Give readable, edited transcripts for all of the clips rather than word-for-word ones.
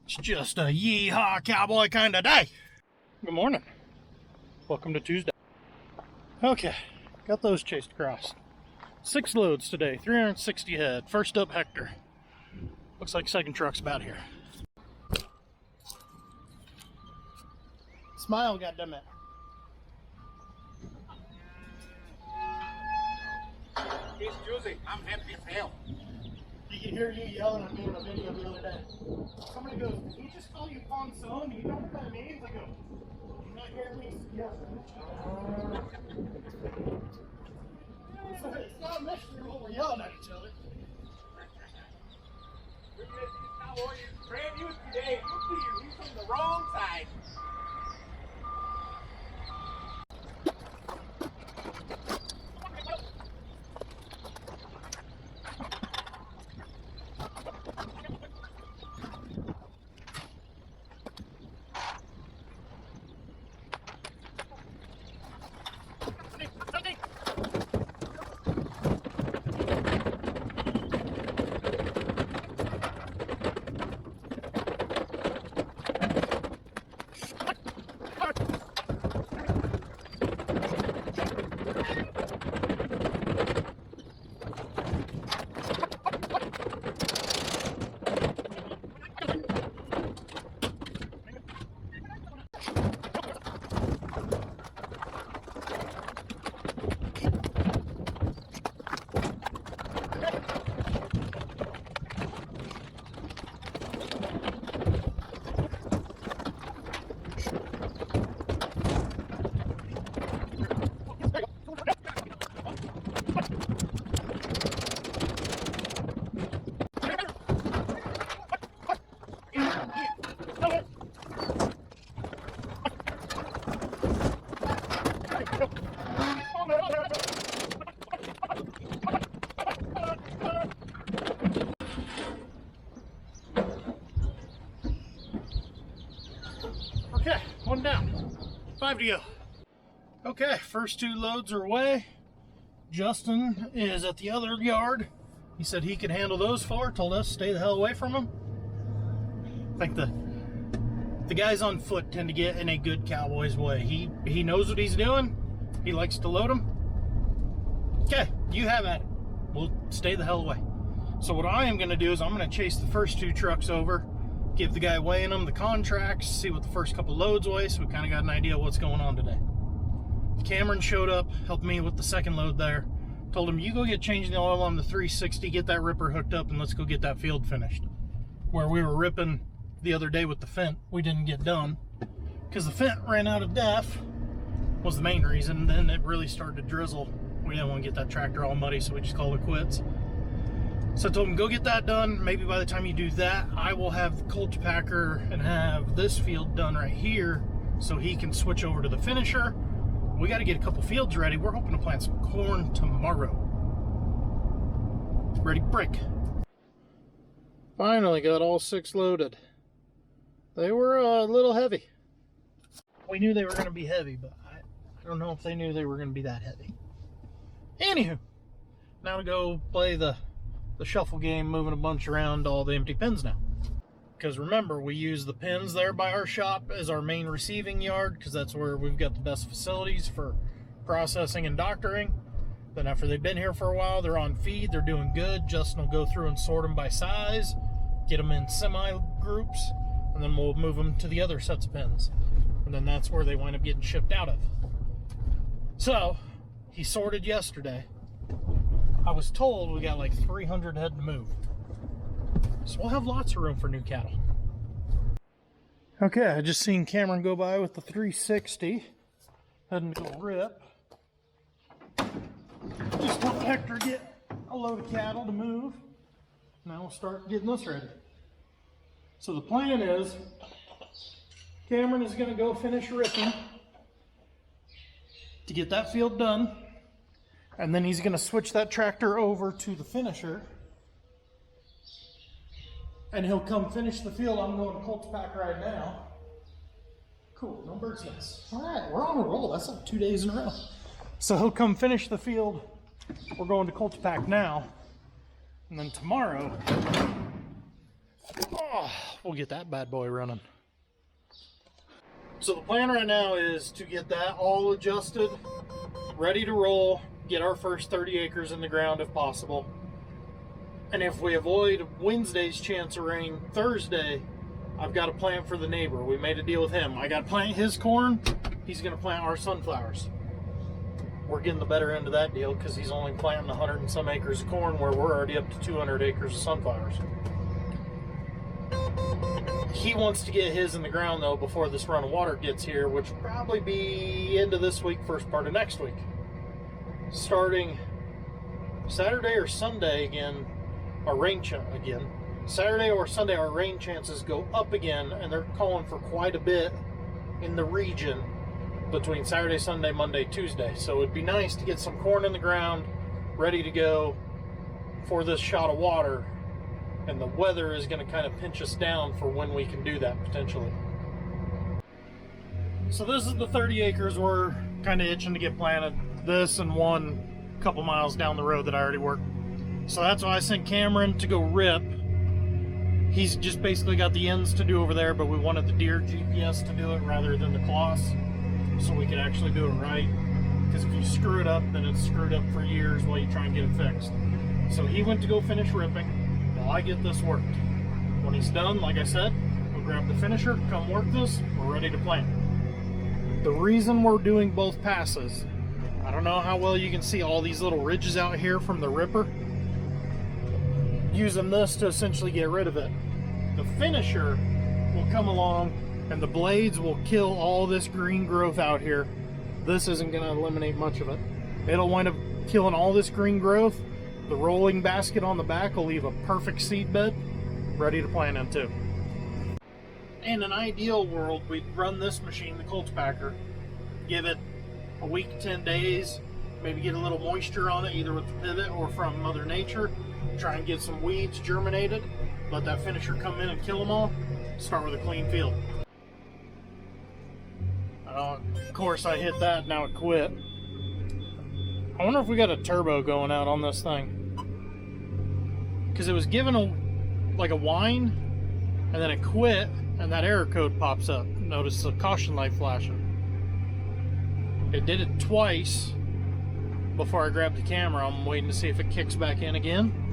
It's just a yeehaw cowboy kind of day. Good morning. Welcome to Tuesday. Okay, got those chased across. 6 loads today, 360 head. First up, Hector. Looks like second truck's about here. Smile, goddammit. He's choosing. I'm happy as hell. You can hear you yelling at me in a video the other day. Somebody goes, "Did he just call you Ponson? You know what that means?" I go, "You not hear me?" Yes. It's not a mystery what we're yelling at each other. We're going to these cowboys brand new today. Look at you. He's on the wrong side. Okay, 1 down, 5 to go. Okay, first 2 loads are away. Justin is at the other yard. He said he could handle those 4, told us to stay the hell away from him. I think the guys on foot tend to get in a good cowboy's way. He knows what he's doing. He likes to load them. Okay, you have at it. We'll stay the hell away. So what I am going to do is I'm going to chase the first 2 trucks over, give the guy weighing them the contracts, see what the first couple loads weigh, so we kind of got an idea of what's going on today. Cameron showed up, helped me with the second load there. Told him, you go get changing the oil on the 360, get that ripper hooked up, and let's go get that field finished. Where we were ripping the other day with the fent, we didn't get done because the fent ran out of def, was the main reason. Then it really started to drizzle. We didn't want to get that tractor all muddy, so we just called it quits. So I told him, go get that done. Maybe by the time you do that, I will have the cold packer and have this field done right here so he can switch over to the finisher. We got to get a couple fields ready. We're hoping to plant some corn tomorrow. Ready, break. Finally got all 6 loaded. They were a little heavy. We knew they were going to be heavy, but I don't know if they knew they were going to be that heavy. Anywho, now to go play the shuffle game, moving a bunch around all the empty pins now. Because remember, we use the pins there by our shop as our main receiving yard, because that's where we've got the best facilities for processing and doctoring. Then after they've been here for a while, they're on feed, they're doing good. Justin will go through and sort them by size, get them in semi-groups, and then we'll move them to the other sets of pins. And then that's where they wind up getting shipped out of. So, he sorted yesterday. I was told we got like 300 head to move. So we'll have lots of room for new cattle. Okay, I just seen Cameron go by with the 360. Heading to go rip. Just help Hector get a load of cattle to move. Now we'll start getting this ready. So the plan is, Cameron is going to go finish ripping to get that field done. And then he's going to switch that tractor over to the finisher. And he'll come finish the field. I'm going to Colts Pack right now. Cool, no bird's nest. All right, we're on a roll. That's like 2 days in a row. So he'll come finish the field. We're going to Colts Pack now. And then tomorrow, Oh, we'll get that bad boy running. So the plan right now is to get that all adjusted, ready to roll, get our first 30 acres in the ground if possible. And if we avoid Wednesday's chance of rain Thursday, I've got to plant for the neighbor. We made a deal with him. I got to plant his corn. He's going to plant our sunflowers. We're getting the better end of that deal because he's only planting 100 and some acres of corn where we're already up to 200 acres of sunflowers. He wants to get his in the ground though before this run of water gets here, which will probably be end of this week, first part of next week. Starting Saturday or Sunday again, our rain again. Saturday or Sunday, our rain chances go up again, and they're calling for quite a bit in the region between Saturday, Sunday, Monday, Tuesday. So it'd be nice to get some corn in the ground, ready to go for this shot of water. And the weather is going to kind of pinch us down for when we can do that potentially. So this is the 30 acres we're kind of itching to get planted. This and one couple miles down the road that I already worked. So that's why I sent Cameron to go rip. He's just basically got the ends to do over there, but we wanted the deer GPS to do it rather than the cloths, so we could actually do it right. Because if you screw it up, then it's screwed up for years while you try and get it fixed. So he went to go finish ripping while I get this worked. When he's done, like I said, we'll grab the finisher, come work this, we're ready to plant. The reason we're doing both passes, I don't know how well you can see all these little ridges out here from the ripper. Using this to essentially get rid of it. The finisher will come along and the blades will kill all this green growth out here. This isn't going to eliminate much of it. It'll wind up killing all this green growth. The rolling basket on the back will leave a perfect seed bed ready to plant into. In an ideal world, we'd run this machine, the Colts Packer, give it a week, 10 days, maybe get a little moisture on it, either with the pivot or from Mother Nature. Try and get some weeds germinated, let that finisher come in and kill them all, start with a clean field. Of course I hit that, now it quit. I wonder if we got a turbo going out on this thing. Because it was given like a whine, and then it quit, and that error code pops up. Notice the caution light flashing. It did it twice before I grabbed the camera. I'm waiting to see if it kicks back in again.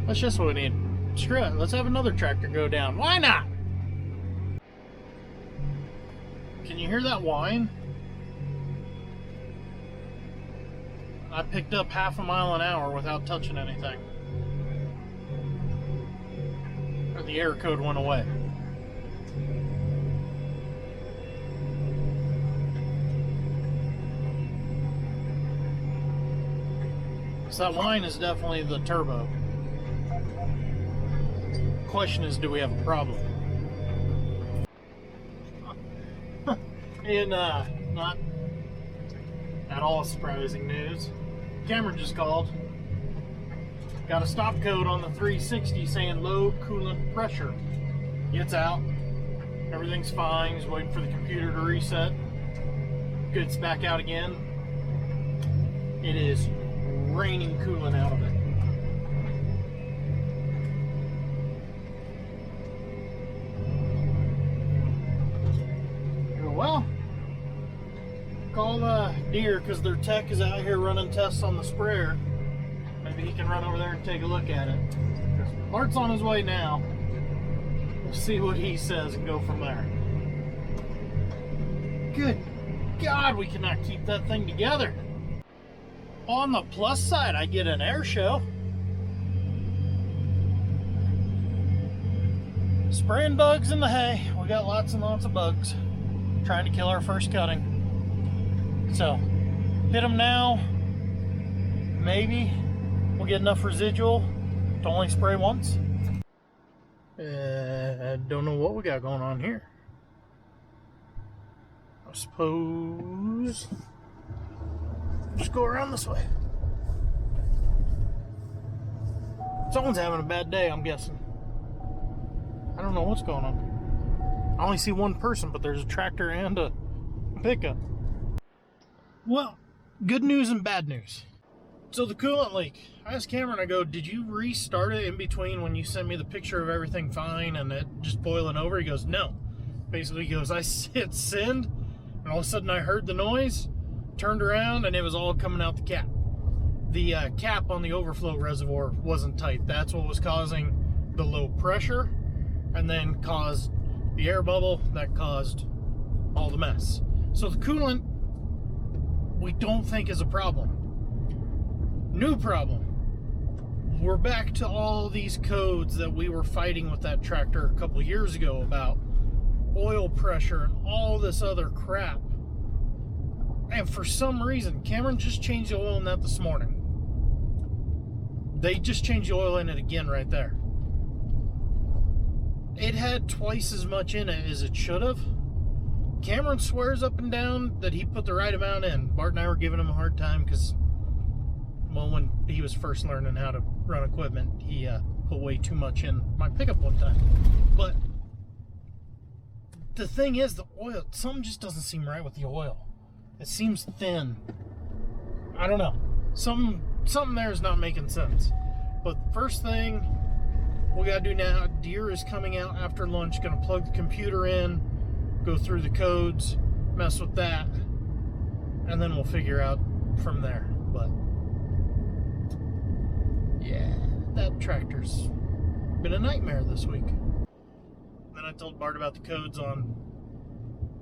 That's just what we need. Screw it. Let's have another tractor go down. Why not? Can you hear that whine? I picked up 1/2 mile an hour without touching anything. Or the error code went away. So that whine is definitely the turbo. Question is, do we have a problem? In not at all surprising news, Cameron just called. Got a stop code on the 360 saying low coolant pressure. Gets out. Everything's fine. He's waiting for the computer to reset. Gets back out again. It is raining coolant out of it. Well, call Deere because their tech is out here running tests on the sprayer. Maybe he can run over there and take a look at it. Art's on his way now. We'll see what he says and go from there. Good God, we cannot keep that thing together. On the plus side, I get an air show. Spraying bugs in the hay. We got lots and lots of bugs. Trying to kill our first cutting. So, hit them now. Maybe we'll get enough residual to only spray once. I don't know what we got going on here. I suppose just go around this way. Someone's having a bad day, I'm guessing. I don't know what's going on. I only see one person, but there's a tractor and a pickup. Well, good news and bad news. So the coolant leak. I asked Cameron, I go, did you restart it in between when you sent me the picture of everything fine and it just boiling over? He goes, no. Basically, he goes, I hit send, and all of a sudden I heard the noise, turned around, and it was all coming out the cap. The cap on the overflow reservoir wasn't tight. That's what was causing the low pressure, and then caused the air bubble that caused all the mess. So the coolant, we don't think is a problem. New problem. We're back to all these codes that we were fighting with that tractor a couple years ago about oil pressure and all this other crap. And for some reason, Cameron just changed the oil in that this morning. They just changed the oil in it again right there. It had twice as much in it as it should have. Cameron swears up and down that he put the right amount in. Bart and I were giving him a hard time because, well, when he was first learning how to run equipment, he put way too much in my pickup one time. But the thing is, the oil, something just doesn't seem right with the oil. It seems thin. I don't know. Something there is not making sense. But first thing we gotta do now, Deere is coming out after lunch, gonna plug the computer in, go through the codes, mess with that, and then we'll figure out from there. But yeah, that tractor's been a nightmare this week. Then I told Bart about the codes on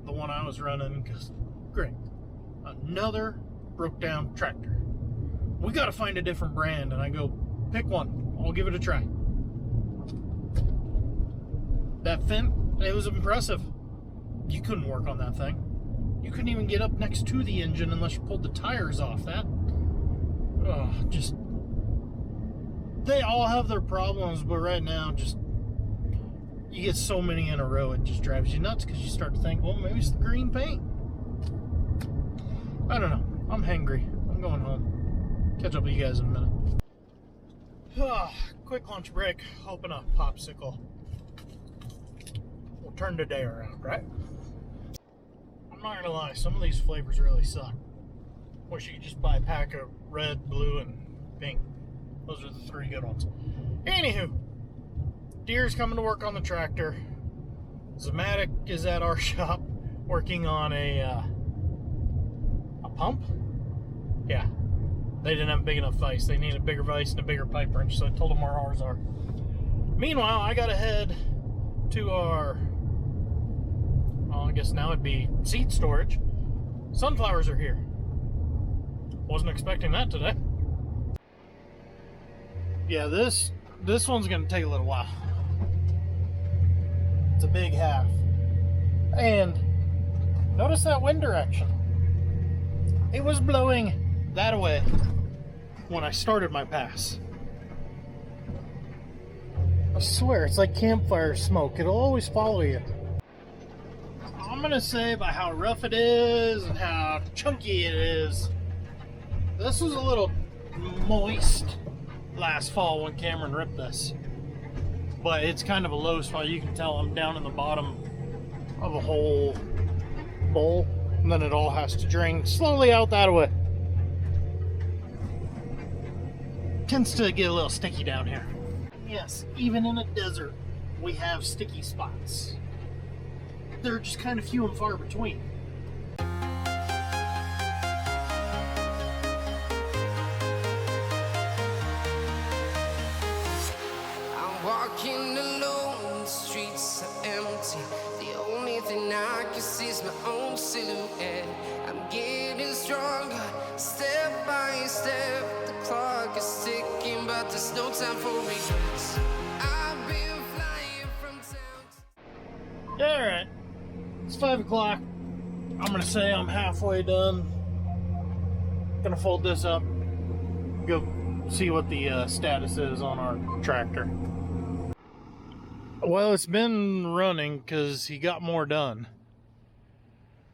the one I was running, because great, another broke down tractor. We got to find a different brand, and I go, pick one, I'll give it a try. That Finn, it was impressive. You couldn't work on that thing. You couldn't even get up next to the engine unless you pulled the tires off that. Just, they all have their problems, but right now, just, you get so many in a row, it just drives you nuts because you start to think, well, maybe it's the green paint. I don't know. I'm hangry. I'm going home. Catch up with you guys in a minute. Quick lunch break. Open a popsicle. We'll turn the day around, right? I'm not gonna lie, some of these flavors really suck. Wish you could just buy a pack of red, blue, and pink. Those are the three good ones. Anywho, Deere's coming to work on the tractor. Zematic is at our shop working on a pump. Yeah, they didn't have a big enough vise. They need a bigger vise and a bigger pipe wrench, so I told them where ours are. Meanwhile, I gotta head to our, well, I guess now it'd be seed storage. Sunflowers are here. Wasn't expecting that today. Yeah, this one's gonna take a little while. It's a big half. And notice that wind direction. It was blowing that way when I started my pass. I swear, it's like campfire smoke. It'll always follow you. I'm gonna say by how rough it is and how chunky it is, this was a little moist last fall when Cameron ripped this. But it's kind of a low spot. You can tell I'm down in the bottom of a whole bowl, and then it all has to drain slowly out that way. Tends to get a little sticky down here. Yes, even in a desert, we have sticky spots. They're just kind of few and far between. Walking alone, the streets are empty. The only thing I can see is my own silhouette. I'm getting stronger, step by step. The clock is ticking, but there's no time for regrets. I've been flying from town. Alright, it's 5 o'clock. I'm gonna say I'm halfway done. Gonna fold this up, go see what the status is on our tractor. Well, it's been running because he got more done.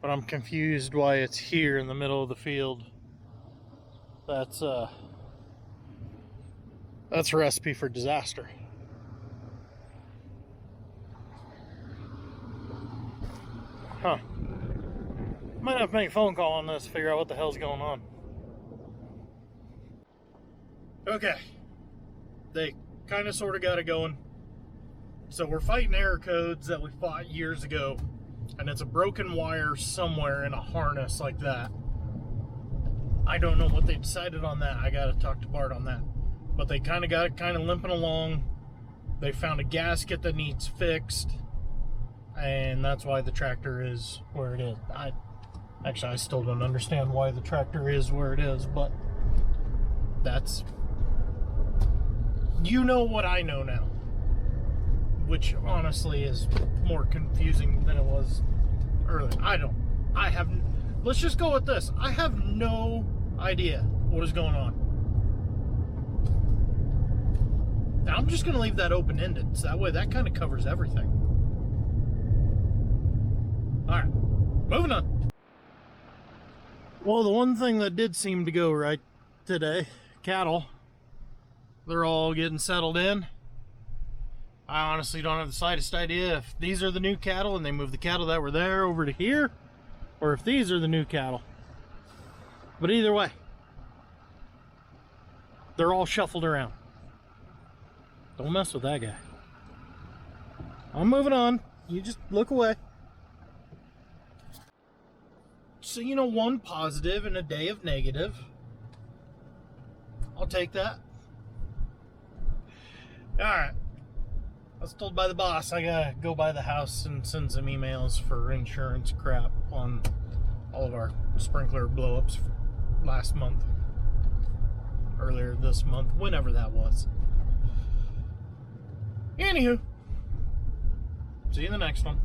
But I'm confused why it's here in the middle of the field. That's a recipe for disaster. Huh. Might have to make a phone call on this to figure out what the hell's going on. Okay. They kind of sort of got it going. So we're fighting error codes that we fought years ago. And it's a broken wire somewhere in a harness like that. I don't know what they decided on that. I got to talk to Bart on that. But they kind of got it kind of limping along. They found a gasket that needs fixed. And that's why the tractor is where it is. I still don't understand why the tractor is where it is, but that's... You know what I know now. Which honestly is more confusing than it was earlier. Let's just go with this. I have no idea what is going on. Now, I'm just going to leave that open-ended, so that way that kind of covers everything. Alright, moving on. Well, the one thing that did seem to go right today, cattle, they're all getting settled in. I honestly don't have the slightest idea if these are the new cattle and they moved the cattle that were there over to here, or if these are the new cattle. But either way, they're all shuffled around. Don't mess with that guy. I'm moving on. You just look away. So, you know, one positive in a day of negative. I'll take that. Alright. I was told by the boss I gotta go by the house and send some emails for insurance crap on all of our sprinkler blow-ups last month. Earlier this month, whenever that was. Anywho, see you in the next one.